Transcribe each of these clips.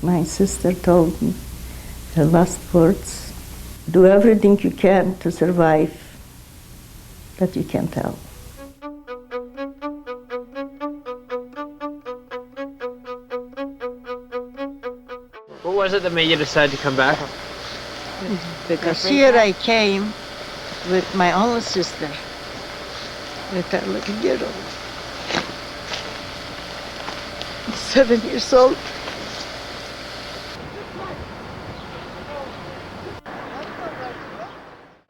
My sister told me her last words, do everything you can to survive, that you can tell. What was it that made you decide to come back? Because here I came with my own sister, with a little girl, 7 years old.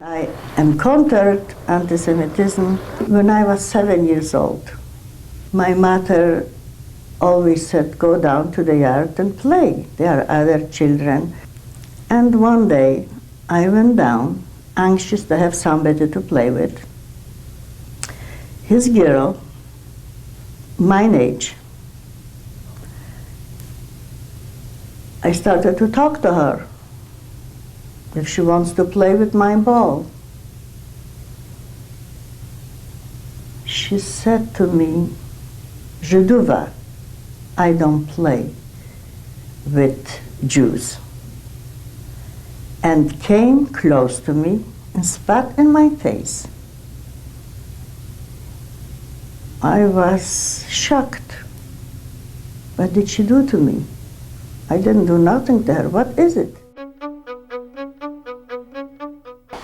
I encountered anti-Semitism when I was 7 years old. My mother always said, go down to the yard and play. There are other children. And one day I went down, anxious to have somebody to play with. His girl, mine age, I started to talk to her if she wants to play with my ball. She said to me, je ne vais, I don't play with Jews, and came close to me and spat in my face. I was shocked. What did she do to me? I didn't do nothing to her. What is it?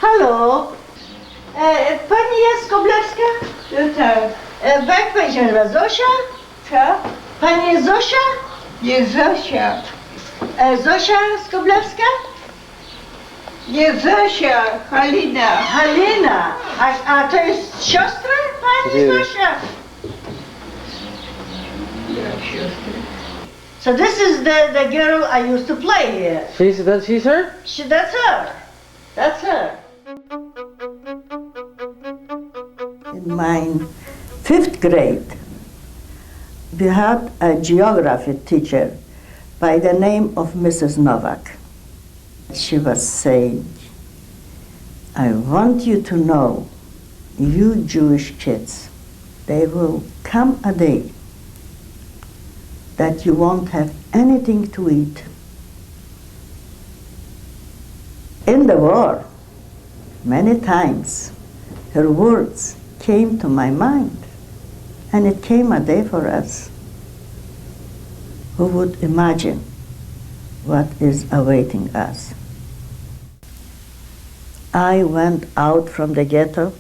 Hello. Pani jest Koblewska? Tak. Jak pani się nazywa? Zosia? Co? Pani jest Zosia? Nie Zosia. Zosia Skoblewska? Nie Zosia, Halina. Halina. A to jest siostra pani Zosia? So this is the girl I used to play here. She's her? That's her. That's her. In my 5th grade, we had a geography teacher by the name of Mrs. Novak. She was saying, I want you to know, you Jewish kids, there will come a day that you won't have anything to eat. In the war, many times, her words came to my mind, and it came a day for us. Who would imagine what is awaiting us? I went out from the ghetto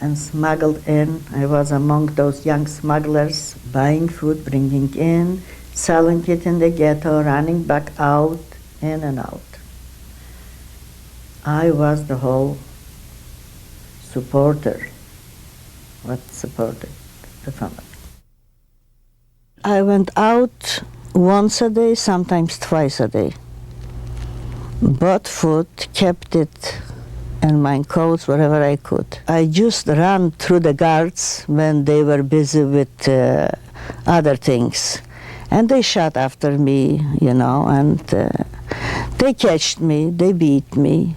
and smuggled in. I was among those young smugglers, buying food, bringing in, selling it in the ghetto, running back out, in and out. I was the whole supporter, what supported the family. I went out once a day, sometimes twice a day. Bought food, kept it in my coats, wherever I could. I just ran through the guards when they were busy with other things. And they shot after me, you know, and they catched me, they beat me.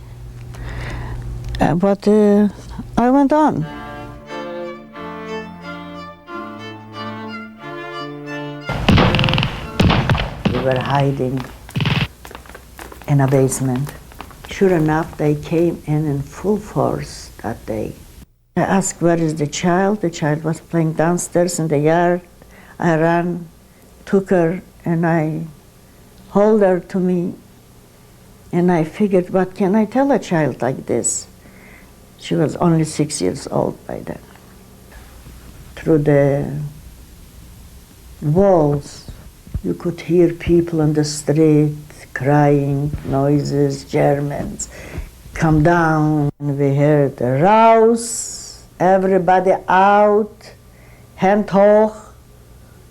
But I went on. We were hiding in a basement. Sure enough, they came in full force that day. I asked, where is the child? The child was playing downstairs in the yard. I ran, took her, and I hold her to me. And I figured, what can I tell a child like this? She was only 6 years old by then. Through the walls, you could hear people on the street crying, noises, Germans, come down. And we heard a rouse, everybody out, hand hoch,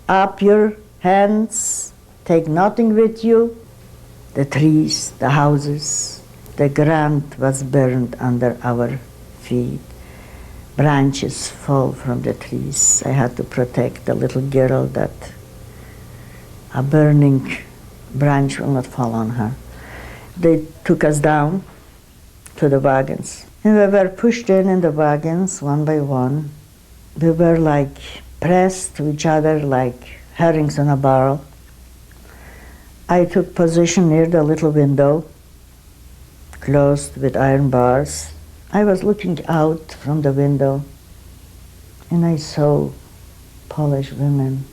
up your hands, take nothing with you. The trees, the houses, the ground was burned under our feet. Branches fall from the trees. I had to protect the little girl that a burning branch will not fall on her. They took us down to the wagons. And we were pushed in the wagons one by one. We were like pressed to each other like herrings on a barrel. I took position near the little window, closed with iron bars. I was looking out from the window, and I saw Polish women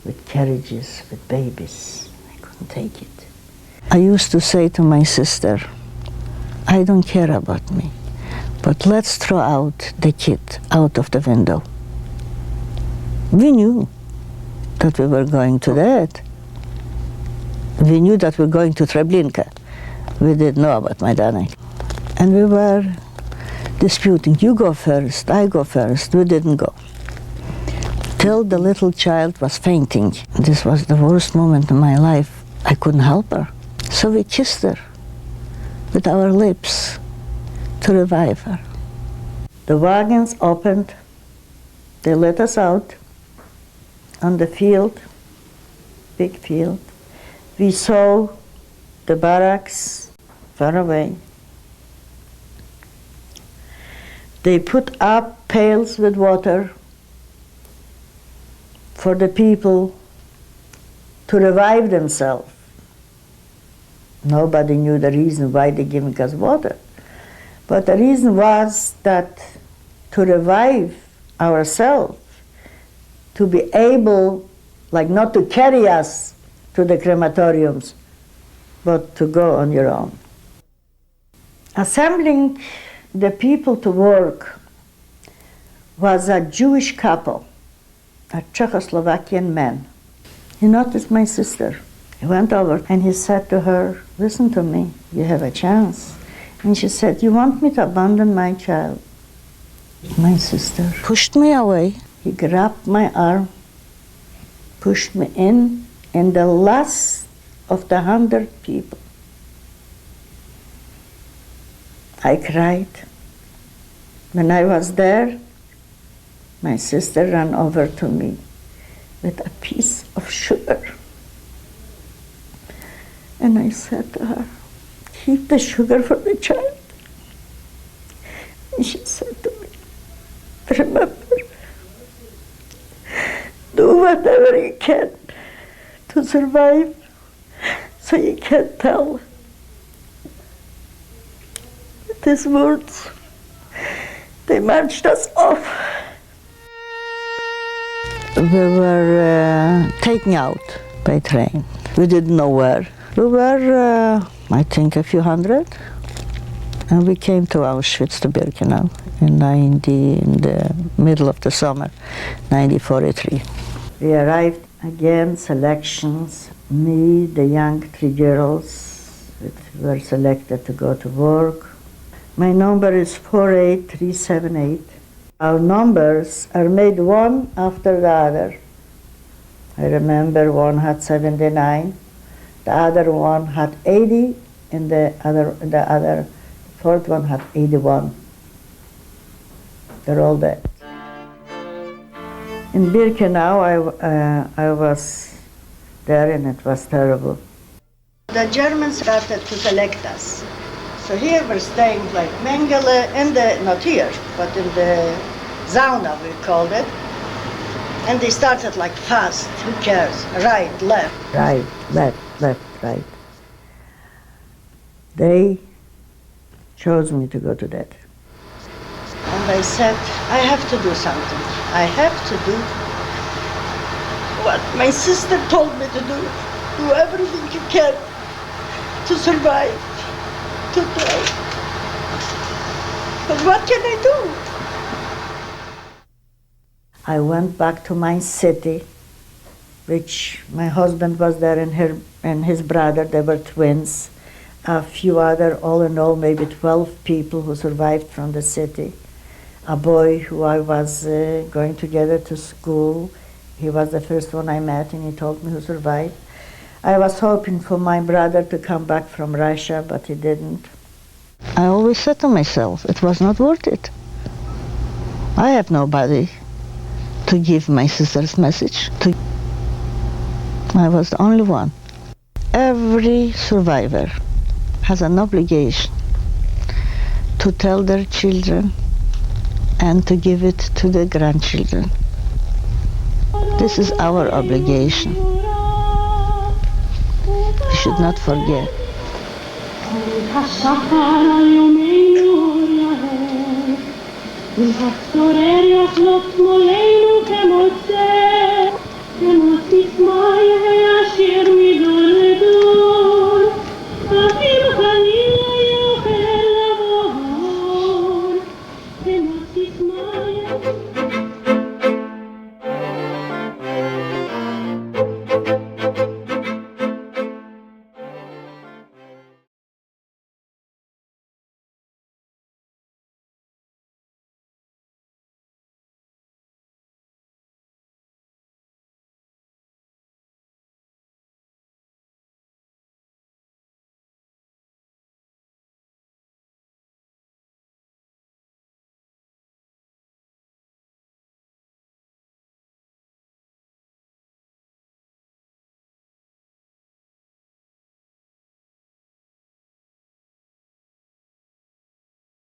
with carriages, with babies. I couldn't take it. I used to say to my sister, I don't care about me, but let's throw out the kid out of the window. We knew that we were going to that. We knew that we were going to Treblinka. We didn't know about Majdanek. And we were disputing, you go first, I go first. We didn't go. Till the little child was fainting. This was the worst moment in my life. I couldn't help her. So we kissed her with our lips to revive her. The wagons opened. They let us out on the field, big field. We saw the barracks far away. They put up pails with water for the people to revive themselves. Nobody knew the reason why they giving us water. But the reason was that to revive ourselves, to be able, like not to carry us to the crematoriums, but to go on your own. Assembling the people to work was a Jewish couple, a Czechoslovakian man. He noticed my sister. He went over and he said to her, listen to me, you have a chance. And she said, you want me to abandon my child? My sister pushed me away. He grabbed my arm, pushed me in the last of the 100 people. I cried. When I was there, my sister ran over to me with a piece of sugar. And I said to her, keep the sugar for the child. And she said to me, remember, do whatever you can to survive, so you can't tell. With these words, they marched us off. We were taken out by train. We didn't know where. We were, I think, a few hundred, and we came to Auschwitz, to Birkenau, in the middle of the summer, 1943. We arrived again, selections. Me, the young 3 girls that were selected to go to work. My number is 48378. Our numbers are made one after the other. I remember one had 79. The other one had 80, and the fourth one had 81. They're all dead. In Birkenau, I was there, and it was terrible. The Germans started to select us. So here we're staying like Mengele, not here, but in the sauna, we called it. And they started like fast, who cares, right, left. Right, left, right. They chose me to go to that. And I said, I have to do something. I have to do what my sister told me to do. Do everything you can to survive, to try. But what can I do? I went back to my city, which my husband was there and his brother, they were twins. A few other, all in all, maybe 12 people who survived from the city. A boy who I was going together to school. He was the first one I met, and he told me who survived. I was hoping for my brother to come back from Russia, but he didn't. I always said to myself, it was not worth it. I have nobody to give my sister's message to. I was the only one. Every survivor has an obligation to tell their children and to give it to their grandchildren. This is our obligation. should not forget. Che